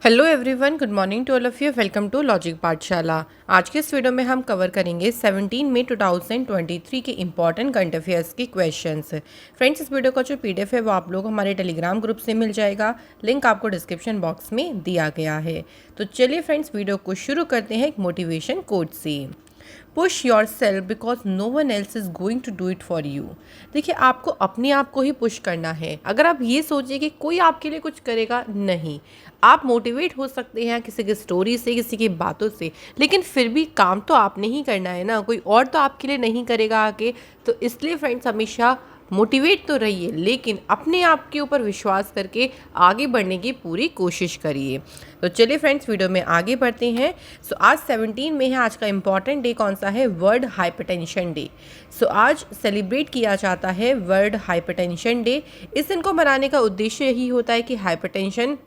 Hello everyone, good morning to all of you. Welcome to logic Pathshala. आज के इस video में हम कवर करेंगे 17 मई 2023 के इंपॉर्टेंट करंट अफेयर्स के क्वेश्चंस। फ्रेंड्स, इस वीडियो का जो पीडीएफ है वो आप लोग हमारे टेलीग्राम ग्रुप से मिल जाएगा। लिंक आपको डिस्क्रिप्शन बॉक्स में दिया गया है। तो चलिए फ्रेंड्स, वीडियो को शुरू करते हैं एक मोटिवेशन कोट से। Push yourself because no one else is going to do it for you. देखिए, आपको अपने आप को ही पुश करना है। अगर आप ये सोचिए कि कोई आपके लिए कुछ करेगा, नहीं। आप मोटिवेट हो सकते हैं किसी की स्टोरी से, किसी की बातों से, लेकिन फिर भी काम तो आपने ही करना है ना, कोई और तो आपके लिए नहीं करेगा आके। तो इसलिए फ्रेंड्स, हमेशा मोटिवेट तो रहिए, लेकिन अपने आप के ऊपर विश्वास करके आगे बढ़ने की पूरी कोशिश करिए। तो चलिए फ्रेंड्स, वीडियो में आगे बढ़ते हैं। सो आज 17 में है। आज का इम्पॉर्टेंट डे कौन सा है? World hypertension day. सो आज सेलिब्रेट किया जाता है वर्ल्ड हाइपरटेंशन डे। इस दिन को मनाने का उद्देश्य यही होता है कि हाइपरटेंशन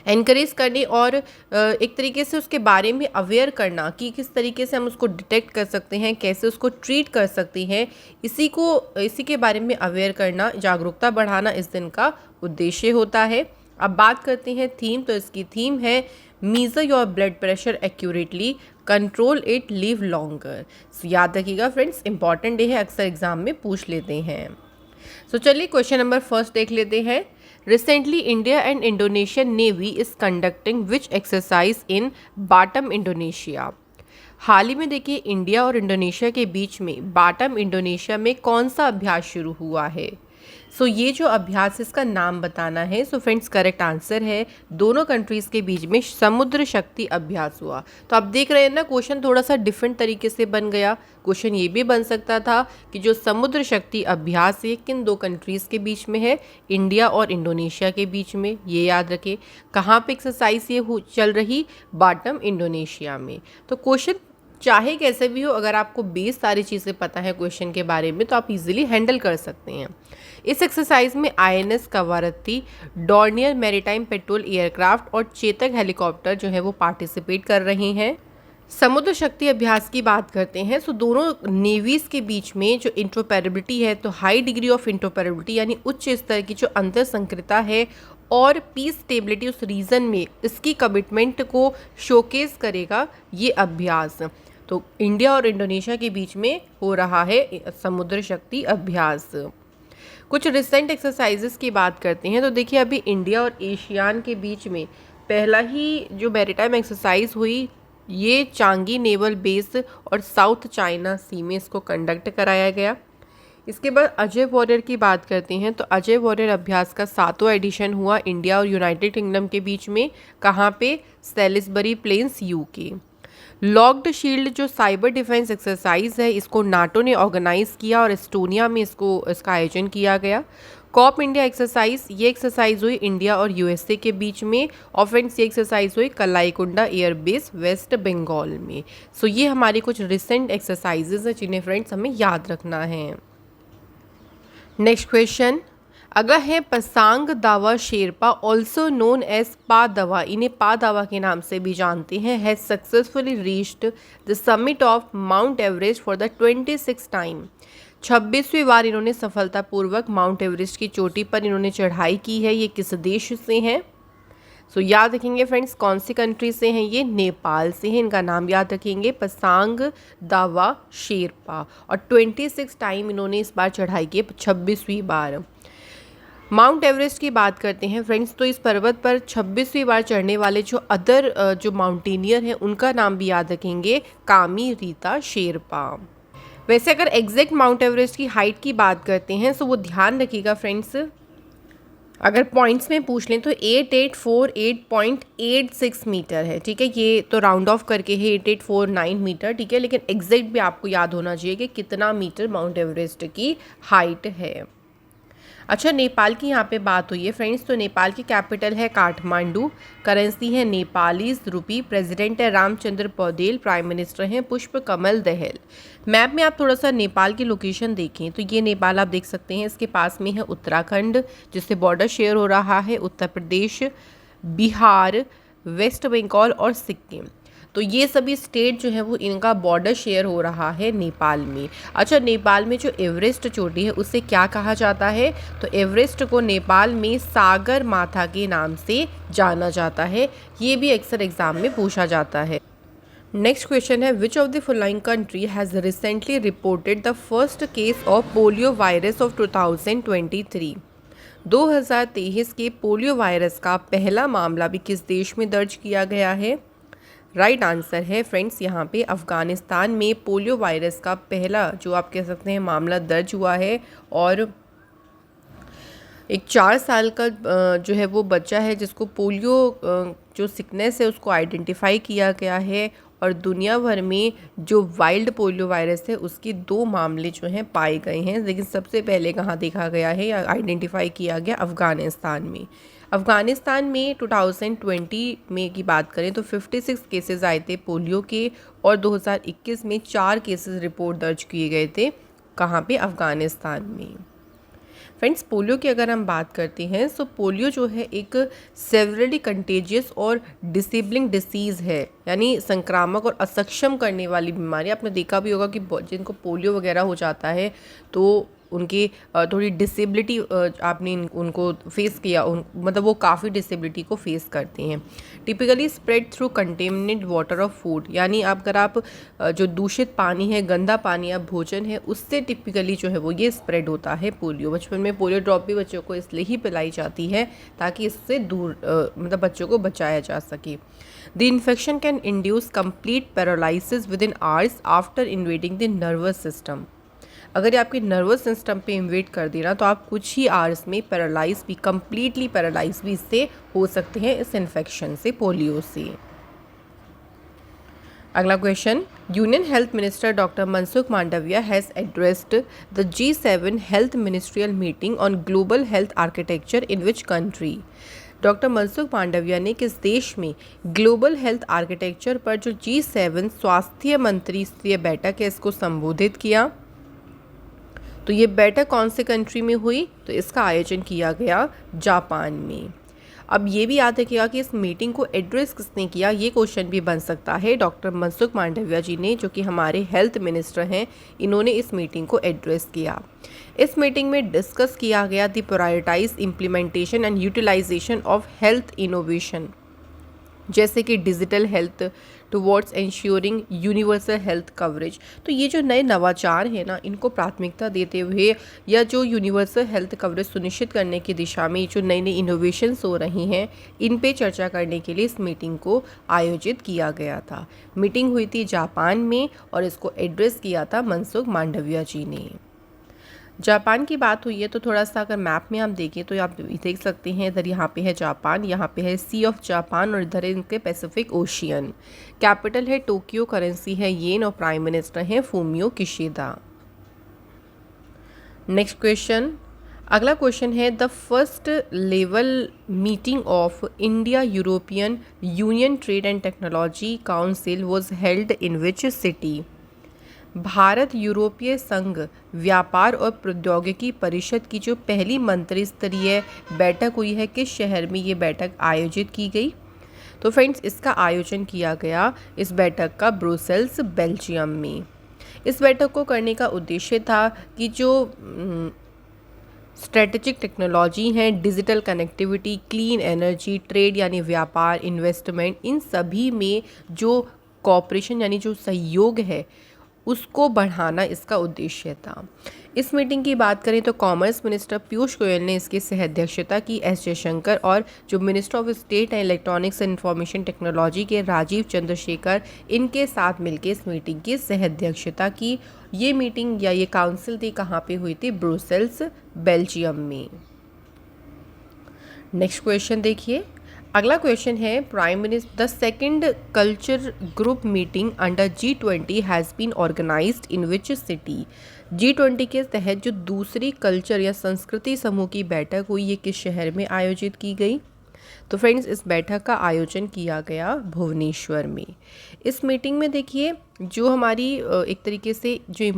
एनकरेज करने और एक तरीके से उसके बारे में अवेयर करना कि किस तरीके से हम उसको डिटेक्ट कर सकते हैं, कैसे उसको ट्रीट कर सकते हैं। इसी के बारे में अवेयर करना, जागरूकता बढ़ाना इस दिन का उद्देश्य होता है। अब बात करते हैं थीम। तो इसकी थीम है measure your blood pressure accurately, control it, live longer. याद रखिएगा फ्रेंड्स, इंपॉर्टेंट डे है, अक्सर एग्जाम में पूछ लेते हैं। सो चलिए क्वेश्चन नंबर फर्स्ट देख लेते हैं। Recently India and Indonesian navy is conducting which exercise in Batam Indonesia. हाल ही में देखिए, इंडिया और इंडोनेशिया के बीच में बाटम इंडोनेशिया में कौन सा अभ्यास शुरू हुआ है? सो ये जो अभ्यास, इसका नाम बताना है। सो फ्रेंड्स, करेक्ट आंसर है, दोनों कंट्रीज़ के बीच में समुद्र शक्ति अभ्यास हुआ। तो आप देख रहे हैं ना, क्वेश्चन थोड़ा सा डिफरेंट तरीके से बन गया। क्वेश्चन ये भी बन सकता था कि जो समुद्र शक्ति अभ्यास है किन दो कंट्रीज़ के बीच में है? इंडिया और इंडोनेशिया के बीच में। ये याद रखें। कहाँ पे एक्सरसाइज ये चल रही? बाटम इंडोनेशिया में। तो क्वेश्चन चाहे कैसे भी हो, अगर आपको बेस सारी चीज़ें पता है क्वेश्चन के बारे में, तो आप इजीली हैंडल कर सकते हैं। इस एक्सरसाइज में INS Kavaratti, Dornier maritime petrol aircraft और चेतक हेलीकॉप्टर जो है वो पार्टिसिपेट कर रहे हैं। समुद्र शक्ति अभ्यास की बात करते हैं। सो दोनों नेवीज के बीच में जो इंटरऑपरेबिलिटी है, तो हाई डिग्री ऑफ इंटरऑपरेबिलिटी यानी उच्च स्तर की जो अंतर संक्रियता है और पीस स्टेबिलिटी उस रीजन में, इसकी कमिटमेंट को शोकेस करेगा ये अभ्यास। तो इंडिया और इंडोनेशिया के बीच में हो रहा है समुद्र शक्ति अभ्यास। कुछ रिसेंट एक्सरसाइजेस की बात करते हैं। तो देखिए, अभी इंडिया और एशियान के बीच में पहला ही जो मैरीटाइम एक्सरसाइज हुई, ये चांगी नेवल बेस और साउथ चाइना सी में इसको कंडक्ट कराया गया। इसके बाद अजय वॉरियर की बात करते हैं। तो अजय वॉरियर अभ्यास का 7वां एडिशन हुआ इंडिया और यूनाइटेड किंगडम के बीच में। कहाँ पे? Salisbury Plains, UK. Locked shield जो साइबर डिफेंस एक्सरसाइज है, इसको नाटो ने ऑर्गेनाइज किया और एस्टोनिया में इसका आयोजन किया गया। कॉप इंडिया एक्सरसाइज, ये एक्सरसाइज हुई इंडिया और यूएसए के बीच में। और फ्रेंड्स, ये एक्सरसाइज हुई कलाईकुंडा एयरबेस, वेस्ट बंगाल में। सो ये हमारी कुछ रिसेंट एक्सरसाइजेज हैं जिन्हें फ्रेंड्स हमें याद रखना है। नेक्स्ट क्वेश्चन, अगला है पसांग दावा शेरपा, ऑल्सो नोन एज पा दावा, इन्हें पा दावा के नाम से भी जानते हैं, has successfully reached the summit of Mount Everest for the 26th time. 26वीं बार इन्होंने सफलतापूर्वक माउंट एवरेस्ट की चोटी पर इन्होंने चढ़ाई की है। ये किस देश से हैं? सो याद रखेंगे फ्रेंड्स, कौन सी कंट्री से हैं? ये नेपाल से हैं। इनका नाम याद रखेंगे, पसांग दावा शेरपा। और 26 टाइम इन्होंने इस बार चढ़ाई की, 26वीं बार। माउंट एवरेस्ट की बात करते हैं फ्रेंड्स। तो इस पर्वत पर 26वीं बार चढ़ने वाले जो माउंटेनियर हैं, उनका नाम भी याद रखेंगे, कामी रीता शेरपा। वैसे अगर एग्जैक्ट माउंट एवरेस्ट की हाइट की बात करते हैं, तो वो ध्यान रखिएगा फ्रेंड्स, अगर पॉइंट्स में पूछ लें तो 8848.86 मीटर है। ठीक है, ये तो राउंड ऑफ करके है 8849 मीटर। ठीक है, लेकिन एग्जैक्ट भी आपको याद होना चाहिए कि कितना मीटर माउंट एवरेस्ट की हाइट है। अच्छा, नेपाल की यहाँ पे बात हुई है फ्रेंड्स। तो नेपाल की कैपिटल है काठमांडू, करेंसी है नेपालीज रुपी, प्रेसिडेंट है रामचंद्र पौडेल, प्राइम मिनिस्टर हैं पुष्प कमल दहल। मैप में आप थोड़ा सा नेपाल की लोकेशन देखें तो ये नेपाल आप देख सकते हैं, इसके पास में है उत्तराखंड जिससे बॉर्डर शेयर हो रहा है उत्तर प्रदेश, बिहार, वेस्ट बंगाल और सिक्किम। तो ये सभी स्टेट जो है वो इनका बॉर्डर शेयर हो रहा है नेपाल में। अच्छा, नेपाल में जो एवरेस्ट चोटी है उसे क्या कहा जाता है? तो एवरेस्ट को नेपाल में सागर माथा के नाम से जाना जाता है। ये भी अक्सर एग्जाम में पूछा जाता है। नेक्स्ट क्वेश्चन है, विच of the following country has recently reported the first case of polio virus of 2023? 2023 के पोलियो वायरस का पहला मामला भी किस देश में दर्ज किया गया है? राइट आंसर है फ्रेंड्स यहाँ पे अफ़गानिस्तान में पोलियो वायरस का पहला जो आप कह सकते हैं मामला दर्ज हुआ है। और एक 4 साल का जो है वो बच्चा है जिसको पोलियो जो सिकनेस है उसको आइडेंटिफाई किया गया है। और दुनिया भर में जो वाइल्ड पोलियो वायरस है उसके 2 मामले जो हैं पाए गए हैं, लेकिन सबसे पहले कहाँ देखा गया है या आइडेंटिफाई किया गया? अफ़गानिस्तान में। अफ़गानिस्तान में 2020 में की बात करें तो 56 केसेस आए थे पोलियो के, और 2021 में 4 केसेस रिपोर्ट दर्ज किए गए थे। कहाँ पे? अफ़गानिस्तान में। फ्रेंड्स, पोलियो की अगर हम बात करते हैं तो पोलियो जो है एक सेवरली कंटेजियस और डिसेबलिंग डिसीज़ है, यानी संक्रामक और असक्षम करने वाली बीमारी। आपने देखा भी होगा कि जिनको पोलियो वगैरह हो जाता है तो उनकी थोड़ी डिसेबिलिटी आपने उनको फेस किया, मतलब वो काफ़ी डिसेबिलिटी को फेस करते हैं। Typically spread through contaminated water of food, यानी अगर आप जो दूषित पानी है, गंदा पानी या भोजन है, उससे टिपिकली जो है वो ये स्प्रेड होता है पोलियो। बचपन में पोलियो ड्रॉप भी बच्चों को इसलिए ही पिलाई जाती है ताकि इससे दूर मतलब बच्चों को बचाया जा सके। The infection can induce complete paralysis with in hours after invading the nervous system. अगर ये आपके नर्वस सिस्टम पे इन्वेड कर देना तो आप कुछ ही आवर्स में पैरालाइज भी, कंप्लीटली पैरालाइज भी इससे हो सकते हैं, इस इन्फेक्शन से, पोलियो से। अगला question, union health minister doctor Mansukh Mandaviya has addressed the G7 health ministerial meeting on global health architecture in which country? Doctor Mansukh Mandaviya ने किस देश में ग्लोबल हेल्थ आर्किटेक्चर पर जो G7 स्वास्थ्य मंत्री स्तरीय बैठक है इसको संबोधित किया? तो ये बैठक कौन से कंट्री में हुई? तो इसका आयोजन किया गया जापान में। अब ये भी याद रखिएगा कि इस मीटिंग को एड्रेस किसने किया, ये क्वेश्चन भी बन सकता है। डॉक्टर मनसुख मांडविया जी ने, जो कि हमारे हेल्थ मिनिस्टर हैं, इन्होंने इस मीटिंग को एड्रेस किया। इस मीटिंग में डिस्कस किया गया the prioritise implementation and utilisation of health innovation, जैसे कि digital health towards ensuring universal health coverage. तो ये जो नए नवाचार हैं ना, इनको प्राथमिकता देते हुए या जो यूनिवर्सल हेल्थ कवरेज सुनिश्चित करने की दिशा में जो नई नई इनोवेशंस हो रही हैं, इन पे चर्चा करने के लिए इस मीटिंग को आयोजित किया गया था। मीटिंग हुई थी जापान में और इसको एड्रेस किया था मनसुख मांडविया जी ने। जापान की बात हुई है तो थोड़ा सा अगर मैप में हम देखें तो आप देख सकते हैं, इधर यहाँ पे है जापान, यहाँ पे है सी ऑफ जापान और इधर है इनके पैसिफिक ओशियन। कैपिटल है टोक्यो, करेंसी है येन और प्राइम मिनिस्टर हैं फूमियो किशिदा। नेक्स्ट क्वेश्चन, अगला क्वेश्चन है, the first level meeting of India European union trade and technology council was held in which city? Bharat यूरोपीय संघ व्यापार और प्रौद्योगिकी परिषद की जो पहली मंत्री स्तरीय बैठक हुई है, किस शहर में ये बैठक आयोजित की गई? तो फ्रेंड्स, इसका आयोजन किया गया इस बैठक का ब्रुसेल्स, बेल्जियम में। इस बैठक को करने का उद्देश्य था कि जो स्ट्रेटेजिक टेक्नोलॉजी हैं, digital connectivity, clean energy, trade यानी व्यापार, इन्वेस्टमेंट, इन सभी में जो कॉपरेशन यानी जो सहयोग है उसको बढ़ाना इसका उद्देश्य था। इस मीटिंग की बात करें तो कॉमर्स मिनिस्टर पीयूष गोयल ने इसकी सहअध्यक्षता की, एस जयशंकर और जो minister of state and electronics and information technology के राजीव चंद्रशेखर, इनके साथ मिलकर इस मीटिंग की सहअध्यक्षता की। ये मीटिंग या ये काउंसिल थी कहाँ पे हुई थी? ब्रुसेल्स, बेल्जियम में। नेक्स्ट क्वेश्चन देखिए, अगला क्वेश्चन है, prime minister the second culture group meeting under G20 has been organised in which city? G20 के तहत जो दूसरी कल्चर या संस्कृति समूह की बैठक हुई, ये किस शहर में आयोजित की गई? तो फ्रेंड्स, इस बैठक का आयोजन किया गया भुवनेश्वर में। इस मीटिंग में देखिए जो हमारी एक तरीके से जो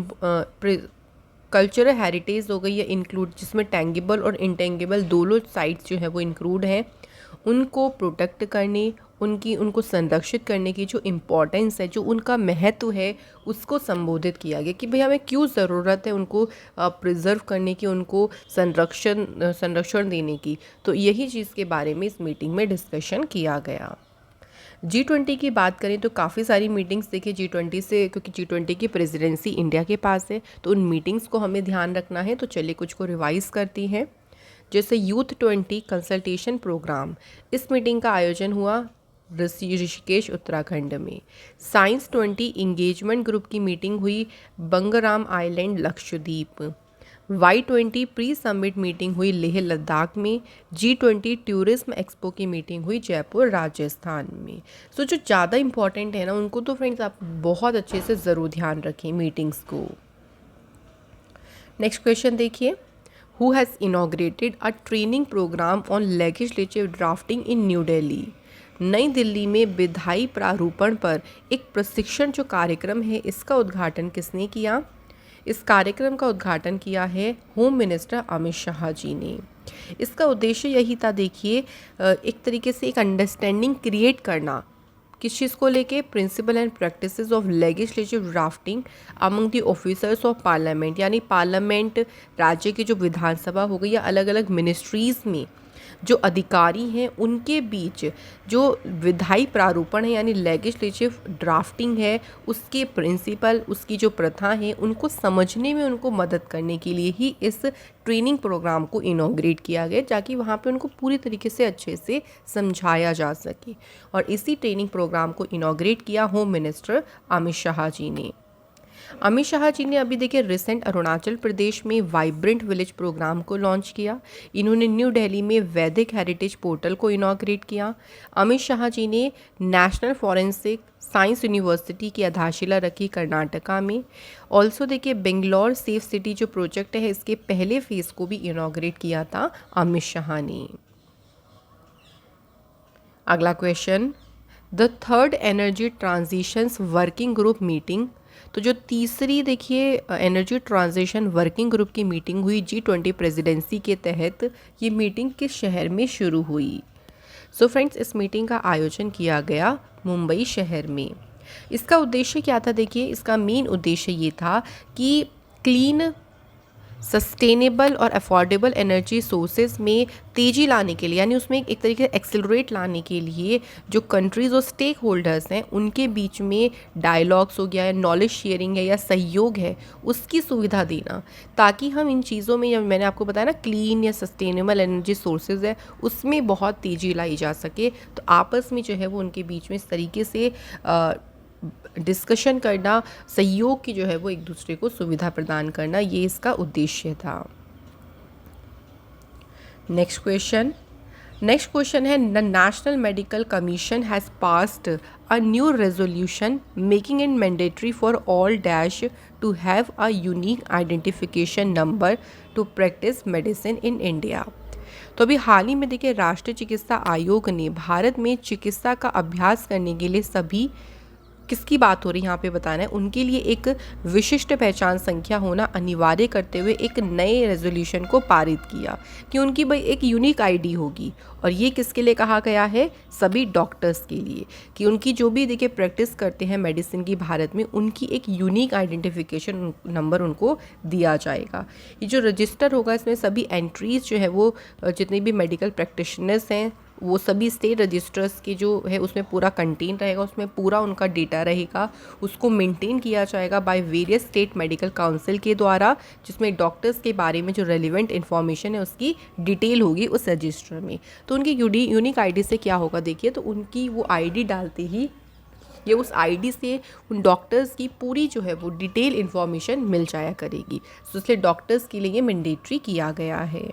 कल्चरल हेरिटेज हो गई है इंक्लूड, जिसमें टेंगिबल और इंटेंगिबल दोनों साइट्स जो है वो इंक्लूड हैं, उनको प्रोटेक्ट करने उनको संरक्षित करने की जो इम्पोर्टेंस है, जो उनका महत्व है, उसको संबोधित किया गया कि भाई हमें क्यों ज़रूरत है उनको प्रिजर्व करने की, उनको संरक्षण देने की। तो यही चीज़ के बारे में इस मीटिंग में डिस्कशन किया गया। G20 की बात करें तो काफ़ी सारी मीटिंग्स देखिए G20 से, क्योंकि G20 की प्रेसिडेंसी इंडिया के पास है, तो उन मीटिंग्स को हमें ध्यान रखना है। तो चलिए कुछ को रिवाइज़ करती हैं। जैसे यूथ 20 कंसल्टेशन प्रोग्राम, इस मीटिंग का आयोजन हुआ ऋषिकेश उत्तराखंड में। साइंस 20 इंगेजमेंट ग्रुप की मीटिंग हुई Bangaram island Lakshadweep. Y20 pre summit meeting हुई लेह लद्दाख में। G20 टूरिज्म एक्सपो की मीटिंग हुई जयपुर राजस्थान में। सो जो ज़्यादा इंपॉर्टेंट है ना, उनको तो फ्रेंड्स आप बहुत अच्छे से ज़रूर ध्यान रखें मीटिंग्स को। नेक्स्ट क्वेश्चन देखिए, who has inaugurated a training programme on legislative drafting in New Delhi. Nai Delhi में विधायी प्रारूपण पर एक प्रशिक्षण जो कार्यक्रम है, इसका उद्घाटन किसने किया? इस कार्यक्रम का उद्घाटन किया है होम मिनिस्टर अमित शाह जी ने। इसका उद्देश्य यही था, देखिए एक तरीके से एक अंडरस्टैंडिंग क्रिएट करना, किस चीज़ को लेके, principle and practices of legislative drafting among the officers of parliament, यानी पार्लियामेंट, राज्य की जो विधानसभा हो गई या अलग अलग मिनिस्ट्रीज़ में जो अधिकारी हैं उनके बीच जो विधायी प्रारूपण है यानी लेजिस्लेटिव ड्राफ्टिंग है, उसके प्रिंसिपल, उसकी जो प्रथा है, उनको समझने में उनको मदद करने के लिए ही इस ट्रेनिंग प्रोग्राम को इनॉग्रेट किया गया, ताकि वहाँ पे उनको पूरी तरीके से अच्छे से समझाया जा सके। और इसी ट्रेनिंग प्रोग्राम को इनॉग्रेट किया होम मिनिस्टर अमित शाह जी ने। अमित शाह जी ने अभी देखिए रिसेंट अरुणाचल प्रदेश में वाइब्रेंट विलेज प्रोग्राम को लॉन्च किया। इन्होंने न्यू दिल्ली में वैदिक हेरिटेज पोर्टल को इनॉग्रेट किया। अमित शाह जी ने नेशनल फॉरेंसिक साइंस यूनिवर्सिटी की आधारशिला रखी कर्नाटका में। ऑल्सो देखिए बेंगलोर सेफ सिटी जो प्रोजेक्ट है, इसके पहले फेज़ को भी इनॉग्रेट किया था अमित शाह ने। अगला question, the third energy transitions working group meeting. तो जो तीसरी देखिए एनर्जी ट्रांजिशन वर्किंग ग्रुप की मीटिंग हुई G20 प्रेसिडेंसी के तहत, ये मीटिंग किस शहर में शुरू हुई? सो फ्रेंड्स, इस मीटिंग का आयोजन किया गया मुंबई शहर में। इसका उद्देश्य क्या था? देखिए इसका मेन उद्देश्य ये था कि क्लीन, सस्टेनेबल और अफोर्डेबल एनर्जी सोर्सेज में तेज़ी लाने के लिए, यानी उसमें एक तरीके से एक्सेलरेट लाने के लिए जो कंट्रीज़ और स्टेक होल्डर्स हैं उनके बीच में डायलॉग्स हो गया है, नॉलेज शेयरिंग है या सहयोग है, उसकी सुविधा देना, ताकि हम इन चीज़ों में, जब मैंने आपको बताया ना क्लीन या सस्टेनेबल एनर्जी सोर्सेज है, उसमें बहुत तेज़ी लाई जा सके। तो आपस में जो है वो उनके बीच में इस तरीके से डिस्कशन करना, सहयोग की जो है वो एक दूसरे को सुविधा प्रदान करना, ये इसका उद्देश्य था। नेक्स्ट क्वेश्चन है, the national medical commission has passed a new resolution making it mandatory for all dash to have a unique identification number to practise medicine in India. तो अभी हाल ही में देखिए राष्ट्रीय चिकित्सा आयोग ने भारत में चिकित्सा का अभ्यास करने के लिए सभी, किसकी बात हो रही है यहाँ पे बताना है, उनके लिए एक विशिष्ट पहचान संख्या होना अनिवार्य करते हुए एक नए रेजोल्यूशन को पारित किया कि उनकी भाई एक यूनिक आईडी होगी। और ये किसके लिए कहा गया है? सभी डॉक्टर्स के लिए, कि उनकी जो भी देखिए प्रैक्टिस करते हैं मेडिसिन की भारत में, उनकी एक यूनिक आइडेंटिफिकेशन नंबर उनको दिया जाएगा। ये जो रजिस्टर होगा, इसमें सभी एंट्रीज जो है वो जितने भी मेडिकल प्रैक्टिशनर्स हैं वो सभी स्टेट रजिस्टर्स की जो है उसमें पूरा कंटेन रहेगा, उसमें पूरा उनका डेटा रहेगा, उसको मेंटेन किया जाएगा by various state medical council के द्वारा, जिसमें डॉक्टर्स के बारे में जो रेलिवेंट इन्फॉर्मेशन है उसकी डिटेल होगी उस रजिस्टर में। तो उनकी यूनिक आईडी से क्या होगा देखिए, तो उनकी वो आईडी डालते ही ये उस आईडी से उन डॉक्टर्स की पूरी जो है वो डिटेल इन्फॉर्मेशन मिल जाया करेगी। तो इसलिए डॉक्टर्स के लिए ये मैंडेटरी किया गया है।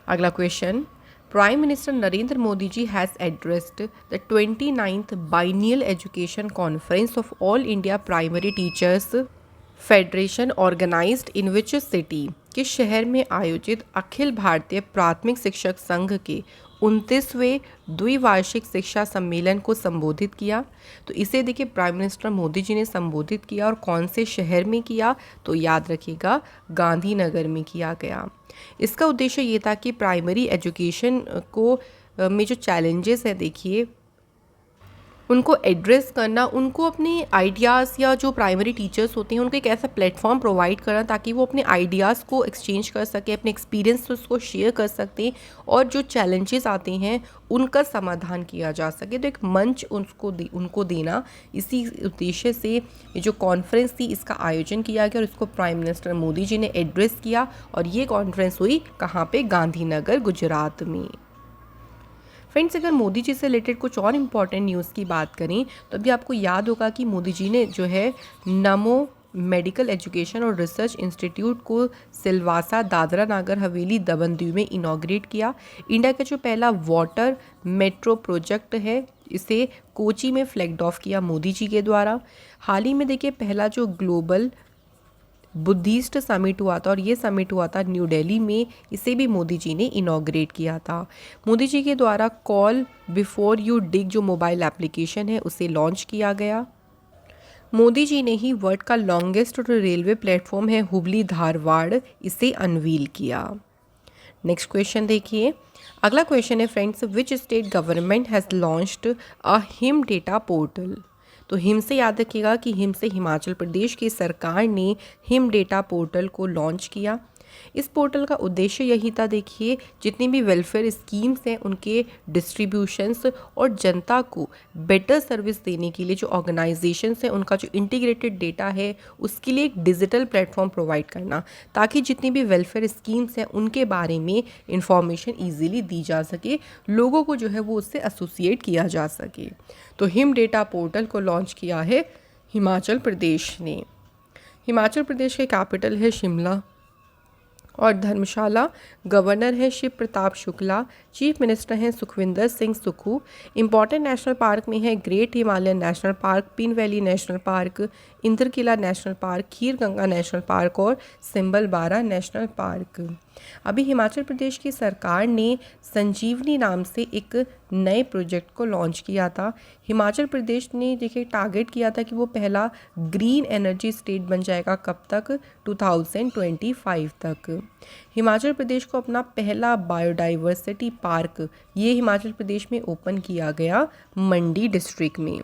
अगला question, Prime Minister Narendra Modi ji has addressed the 29th Biennial Education Conference of All India Primary Teachers Federation organized in which city? किस शहर में आयोजित अखिल भारतीय प्राथमिक शिक्षक संघ के 29वें द्विवार्षिक शिक्षा सम्मेलन को संबोधित किया? तो इसे देखिए प्राइम मिनिस्टर मोदी जी ने संबोधित किया, और कौन से शहर में किया? तो याद रखिएगा गांधीनगर में किया गया। इसका उद्देश्य ये था कि प्राइमरी एजुकेशन को में जो चैलेंजेस हैं देखिए उनको एड्रेस करना, उनको अपने आइडियाज़ या जो प्राइमरी टीचर्स होते हैं उनको एक ऐसा प्लेटफॉर्म प्रोवाइड करना ताकि वो अपने आइडियाज़ को एक्सचेंज कर सके, अपने एक्सपीरियंस उसको शेयर कर सकते हैं और जो चैलेंजेस आते हैं उनका समाधान किया जा सके। तो एक मंच उनको देना, इसी उद्देश्य से ये जो कॉन्फ्रेंस थी इसका आयोजन किया गया और इसको प्राइम मिनिस्टर मोदी जी ने एड्रेस किया। और ये कॉन्फ्रेंस हुई कहाँ पे? गांधीनगर, गुजरात में। फ्रेंड्स, अगर मोदी जी से रिलेटेड कुछ और इम्पॉर्टेंट न्यूज़ की बात करें तो अभी आपको याद होगा कि मोदी जी ने जो है नमो मेडिकल एजुकेशन और रिसर्च इंस्टीट्यूट को सिलवासा, दादरा नागर हवेली, दमन दीव में इनॉग्रेट किया। इंडिया का जो पहला वाटर मेट्रो प्रोजेक्ट है इसे कोची में फ्लैग्ड ऑफ किया मोदी जी के द्वारा। हाल ही में देखिए पहला जो ग्लोबल बुद्धिस्ट समिट हुआ था और ये समिट हुआ था न्यू दिल्ली में, इसे भी मोदी जी ने इनॉग्रेट किया था। मोदी जी के द्वारा कॉल बिफोर यू डिग जो मोबाइल एप्लीकेशन है उसे लॉन्च किया गया। मोदी जी ने ही वर्ल्ड का लॉन्गेस्ट रेलवे प्लेटफॉर्म है हुबली धारवाड़, इसे अनवील किया। नेक्स्ट क्वेश्चन देखिए, अगला क्वेश्चन है friends, which state government has launched a him data portal. तो हिम से याद रखिएगा कि हिम से हिमाचल प्रदेश की सरकार ने हिम डेटा पोर्टल को लॉन्च किया। इस पोर्टल का उद्देश्य यही था देखिए जितनी भी वेलफेयर स्कीम्स हैं उनके डिस्ट्रीब्यूशंस और जनता को बेटर सर्विस देने के लिए जो ऑर्गेनाइजेशंस हैं उनका जो इंटीग्रेटेड डेटा है उसके लिए एक डिजिटल प्लेटफॉर्म प्रोवाइड करना, ताकि जितनी भी वेलफेयर स्कीम्स हैं उनके बारे में इंफॉर्मेशन ईजिली दी जा सके, लोगों को जो है वो उससे एसोसिएट किया जा सके। तो हिम डेटा पोर्टल को लॉन्च किया है हिमाचल प्रदेश ने। हिमाचल प्रदेश के कैपिटल है शिमला और धर्मशाला। गवर्नर है शिव प्रताप शुक्ला। चीफ मिनिस्टर हैं Sukhvinder Singh Sukhu. Important national park में है great Himalayan national park, Pin valley national park, Indrakila national park, Khir Ganga national park और सिंबल बारा नेशनल पार्क। अभी हिमाचल प्रदेश की सरकार ने संजीवनी नाम से एक नए प्रोजेक्ट को लॉन्च किया था। हिमाचल प्रदेश ने देखिए टारगेट किया था कि वो पहला ग्रीन एनर्जी स्टेट बन जाएगा, कब तक? 2025 तक। हिमाचल प्रदेश को अपना पहला बायोडाइवर्सिटी पार्क ये हिमाचल प्रदेश में ओपन किया गया मंडी डिस्ट्रिक्ट में।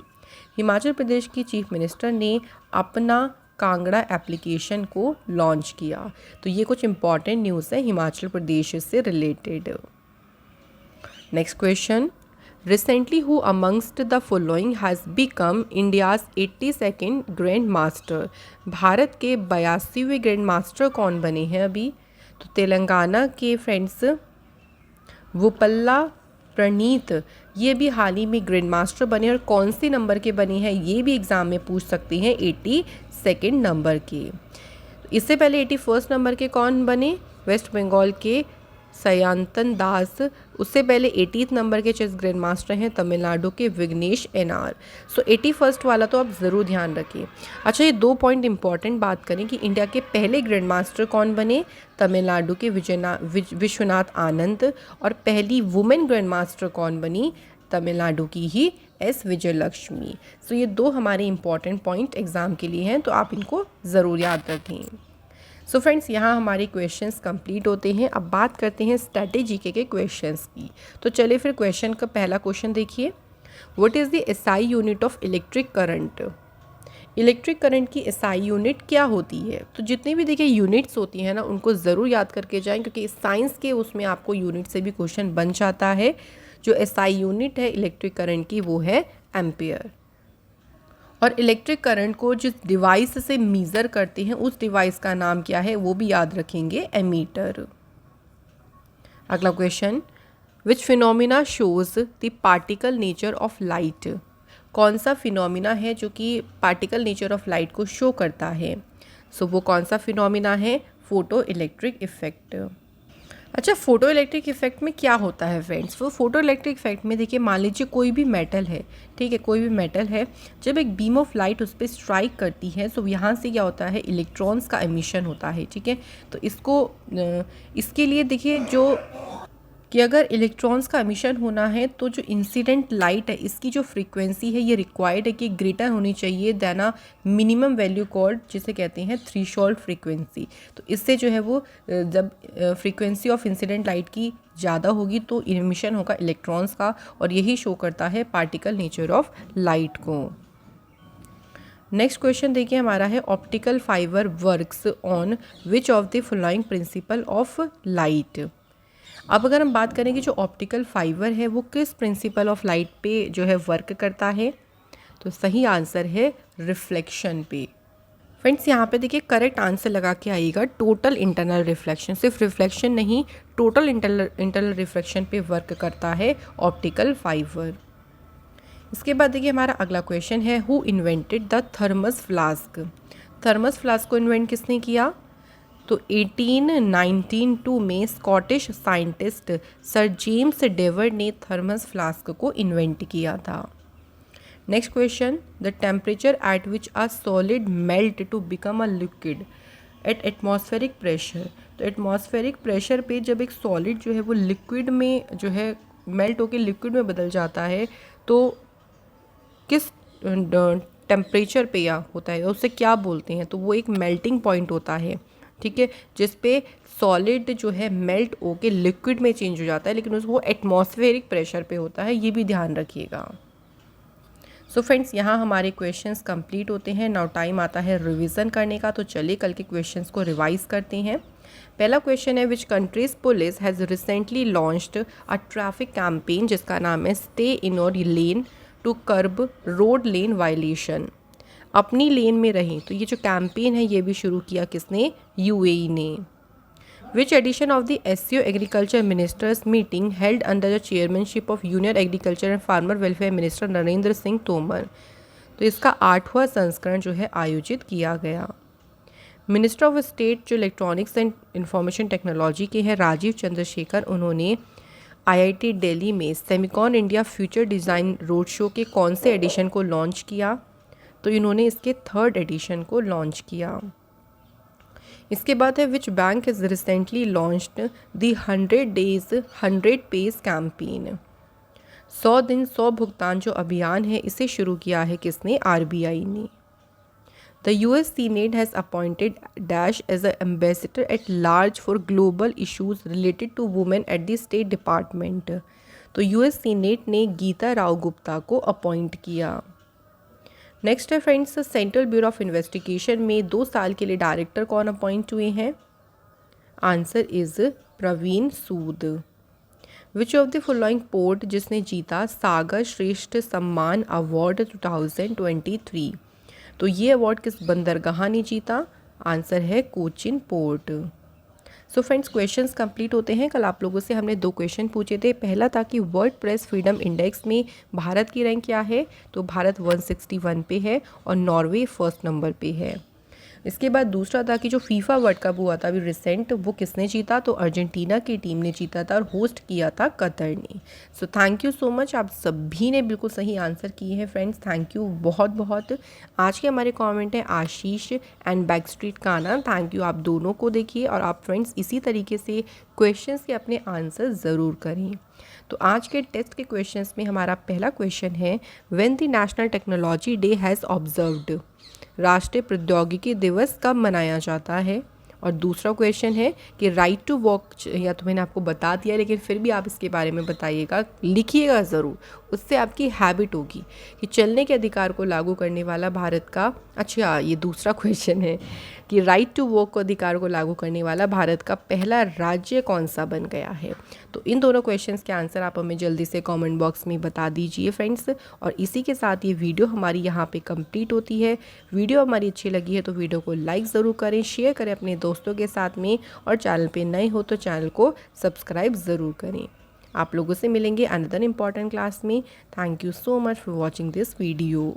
हिमाचल प्रदेश की चीफ मिनिस्टर ने अपना कांगड़ा एप्लीकेशन को लॉन्च किया। तो ये कुछ इंपॉर्टेंट न्यूज़ है हिमाचल प्रदेश से related. Next question, recently who amongst the following has become India's 82nd grand master. Bharat के 82वें ग्रैंड मास्टर कौन बने हैं अभी? तो तेलंगाना के फ्रेंड्स वुपल्ला प्रणीत, ये भी हाल ही में ग्रैंड मास्टर बने और कौन सी नंबर के बने हैं ये भी एग्ज़ाम में पूछ सकते हैं, 82nd नंबर के। इससे पहले 81st नंबर के कौन बने? वेस्ट बंगाल के सयांतन दास। उससे पहले 80th नंबर के चेस ग्रैंड मास्टर हैं तमिलनाडु के विघ्नेश एनआर। सो 81st वाला तो आप ज़रूर ध्यान रखिए। अच्छा, ये 2 पॉइंट इंपॉर्टेंट बात करें कि इंडिया के पहले ग्रैंड मास्टर कौन बने? तमिलनाडु के विश्वनाथ आनंद। और पहली वुमेन ग्रैंड मास्टर कौन बनी? तमिलनाडु की ही एस विजयलक्ष्मी। सो ये 2 हमारे इंपॉर्टेंट पॉइंट एग्ज़ाम के लिए हैं, तो आप इनको ज़रूर याद रखें। सो फ्रेंड्स, यहाँ हमारे क्वेश्चंस कंप्लीट होते हैं। अब बात करते हैं स्ट्रैटेजी के क्वेश्चंस की। तो चलिए फिर क्वेश्चन का पहला क्वेश्चन देखिए, what is the SI unit of electric current. Electric current की एसआई यूनिट क्या होती है? तो जितनी भी देखिए यूनिट्स होती हैं ना उनको ज़रूर याद करके जाएं, क्योंकि साइंस के उसमें आपको यूनिट से भी क्वेश्चन बन जाता है। जो एसआई यूनिट है इलेक्ट्रिक करंट की वो है एम्पियर। और इलेक्ट्रिक करंट को जिस डिवाइस से मीज़र करते हैं उस डिवाइस का नाम क्या है वो भी याद रखेंगे, एमीटर। अगला question, which phenomena shows the particle nature of light. कौन सा फिनोमिना है जो कि पार्टिकल नेचर ऑफ लाइट को शो करता है? सो वो कौन सा फिनोमिना है? Photo electric effect. अच्छा, फोटो इलेक्ट्रिक इफेक्ट में क्या होता है फ्रेंड्स? वो फोटो इलेक्ट्रिक इफेक्ट में देखिए मान लीजिए कोई भी मेटल है, ठीक है, कोई भी मेटल है, जब एक बीम ऑफ लाइट उस पर स्ट्राइक करती है तो यहाँ से क्या होता है? इलेक्ट्रॉन्स का एमिशन होता है, ठीक है। तो इसको इसके लिए देखिए जो कि अगर इलेक्ट्रॉन्स का एमिशन होना है तो जो इंसिडेंट लाइट है इसकी जो फ्रीक्वेंसी है ये रिक्वायर्ड है कि ग्रेटर होनी चाहिए than a minimum value called, जिसे कहते हैं थ्रेशोल्ड फ्रीक्वेंसी। तो इससे जो है वो जब फ्रीक्वेंसी ऑफ इंसिडेंट लाइट की ज़्यादा होगी तो एमिशन होगा इलेक्ट्रॉन्स का, और यही शो करता है पार्टिकल नेचर ऑफ लाइट को। नेक्स्ट क्वेश्चन देखिए हमारा है, optical fibre works on which of the following principle of light. अब अगर हम बात करें कि जो ऑप्टिकल फाइबर है वो किस प्रिंसिपल ऑफ लाइट पे जो है वर्क करता है, तो सही आंसर है रिफ्लेक्शन पे। फ्रेंड्स यहाँ पे देखिए करेक्ट आंसर लगा के आएगा टोटल इंटरनल रिफ्लेक्शन। सिर्फ रिफ्लेक्शन नहीं, टोटल इंटरनल रिफ्लेक्शन पे वर्क करता है ऑप्टिकल फाइबर। इसके बाद देखिए हमारा अगला क्वेश्चन है, who invented the thermos flask. Thermos flask को इन्वेंट किसने किया, तो 1892 में Scottish scientist sir James Dewar ने थर्मस फ्लास्क को इन्वेंट किया था। Next question, the temperature at which a solid melt to become a liquid at atmospheric pressure. तो एटमॉस्फेरिक प्रेशर पे जब एक सॉलिड जो है वो लिक्विड में जो है मेल्ट होकर लिक्विड में बदल जाता है तो किस टेम्परेचर पे या होता है, उसे क्या बोलते हैं, तो वो एक मेल्टिंग पॉइंट होता है, ठीक है, जिस पे सॉलिड जो है मेल्ट होके लिक्विड में चेंज हो जाता है, लेकिन वो एटमॉस्फेरिक प्रेशर पे होता है, ये भी ध्यान रखिएगा। सो फ्रेंड्स यहाँ हमारे क्वेश्चंस कंप्लीट होते हैं। नाउ टाइम आता है रिवीजन करने का, तो चलिए कल के क्वेश्चंस को रिवाइज करते हैं। पहला क्वेश्चन है, which countries police has recently launched a traffic campaign जिसका नाम है stay in your lane to curb road lane violation. अपनी लेन में रहें, तो ये जो कैंपेन है ये भी शुरू किया किसने, यूएई ने। Which edition of the SCO agriculture ministers meeting held under the chairmanship of union agriculture and farmer welfare minister Narendra Singh Tomar. तो इसका 8वां संस्करण जो है आयोजित किया गया। मिनिस्टर ऑफ स्टेट जो इलेक्ट्रॉनिक्स एंड इंफॉर्मेशन टेक्नोलॉजी के हैं राजीव चंद्रशेखर, उन्होंने आईआईटी दिल्ली में Semicon India future design road show के कौन से एडिशन को लॉन्च किया, तो इन्होंने इसके 3rd एडिशन को लॉन्च किया। इसके बाद है, which bank is recently launched the 100 days 100 page campaign. 100 दिन 100 भुगतान जो अभियान है इसे शुरू किया है किसने, आरबीआई ने। The US Senate has appointed dash as a ambassador at large for global issues related to women at the state department. तो यूएस सीनेट ने गीता राव गुप्ता को अपॉइंट किया। नेक्स्ट है friends, central bureau of investigation में 2 साल के लिए डायरेक्टर कौन अपॉइंट हुए हैं, answer is Praveen Sood. Which of the following port जिसने जीता सागर श्रेष्ठ सम्मान अवार्ड 2023। तो ये अवार्ड किस बंदरगाह ने जीता, आंसर है Cochin port. So friends questions complete होते हैं। कल आप लोगों से हमने 2 क्वेश्चन पूछे थे। पहला था कि वर्ल्ड प्रेस फ्रीडम इंडेक्स में भारत की रैंक क्या है, तो भारत 161 पे है और नॉर्वे 1st नंबर पे है। इसके बाद दूसरा था कि जो फीफा वर्ल्ड कप हुआ था अभी रिसेंट, वो किसने जीता, तो अर्जेंटीना की टीम ने जीता था और होस्ट किया था कतर ने। So thank you so much, आप सभी ने बिल्कुल सही आंसर किए हैं फ्रेंड्स, थैंक यू बहुत बहुत। आज के हमारे कमेंट हैं आशीष एंड बैक स्ट्रीट काना, थैंक यू, आप दोनों को देखिए और आप फ्रेंड्स इसी तरीके से क्वेश्चंस के अपने आंसर ज़रूर करें। तो आज के टेस्ट के क्वेश्चंस में हमारा पहला क्वेश्चन है, when the national technology day has observed. राष्ट्रीय प्रौद्योगिकी दिवस कब मनाया जाता है। और दूसरा क्वेश्चन है कि राइट टू वॉक, या तो मैंने आपको बता दिया लेकिन फिर भी आप इसके बारे में बताइएगा, लिखिएगा ज़रूर, उससे आपकी हैबिट होगी कि चलने के अधिकार को लागू करने वाला भारत का, अच्छा ये दूसरा क्वेश्चन है कि राइट टू वॉक को अधिकार को लागू करने वाला भारत का पहला राज्य कौन सा बन गया है। तो इन दोनों क्वेश्चंस के आंसर आप हमें जल्दी से कमेंट बॉक्स में बता दीजिए फ्रेंड्स। और इसी के साथ ये वीडियो हमारी यहाँ पे कंप्लीट होती है। वीडियो हमारी अच्छी लगी है तो वीडियो को लाइक ज़रूर करें, शेयर करें अपने दोस्तों के साथ में, और चैनल पे नए हो तो चैनल को सब्सक्राइब ज़रूर करें। आप लोगों से मिलेंगे अनदर इम्पॉर्टेंट क्लास में। Thank you so much for watching this video.